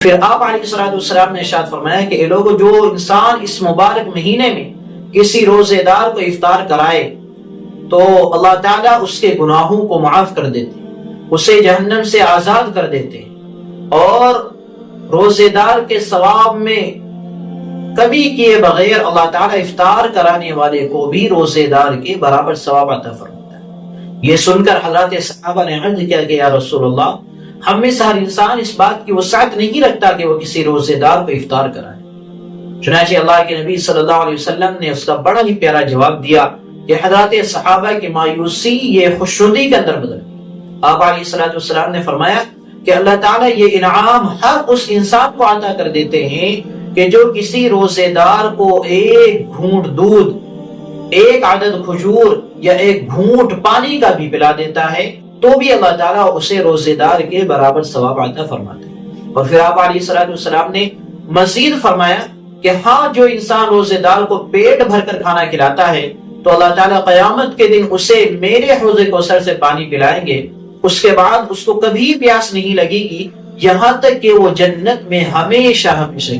پھر آپ علیہ الصلوۃ والسلام نے ارشاد فرمایا کہ اے لوگوں، جو انسان اس مبارک مہینے میں کسی روزے دار کو افطار کرائے تو اللہ تعالیٰ اس کے گناہوں کو معاف کر دیتے، اسے جہنم سے آزاد کر دیتے، اور روزے دار کے ثواب میں کمی کیے بغیر اللہ تعالیٰ افطار کرانے والے کو بھی روزے دار کے برابر ثواب عطا فرماتا ہے۔ یہ سن کر حضرات صحابہ نے عرض کیا کہ یا رسول اللہ، ہم میں سے ہر انسان اس بات کی وسعت نہیں رکھتا کہ وہ کسی روزے دار کو افطار کرائے۔ چنانچہ اللہ کے نبی صلی اللہ علیہ وسلم نے اس کا بڑا ہی پیارا جواب دیا کہ حضرات صحابہ کی مایوسی یہ خوشنودی کے اندر بدل گئی۔ آپ علیہ الصلوۃ والسلام نے فرمایا کہ اللہ تعالیٰ یہ انعام ہر اس انسان کو عطا کر دیتے ہیں کہ جو کسی روزے دار کو ایک گھونٹ دودھ، ایک عدد کھجور یا ایک گھونٹ پانی کا بھی پلا دیتا ہے تو بھی اللہ تعالیٰ اسے روزے دار کے برابر ثواب عطا فرماتے ہیں۔ اور پھر آپ علیہ الصلوۃ والسلام نے مزید فرمایا کہ ہاں، جو انسان روزے دار کو پیٹ بھر کر کھانا کھلاتا ہے تو اللہ تعالیٰ قیامت کے دن اسے میرے حوض کوثر سے پانی پلائیں گے، اس کے بعد اس کو کبھی پیاس نہیں لگے گی، یہاں تک کہ وہ جنت میں ہمیشہ ہمیشہ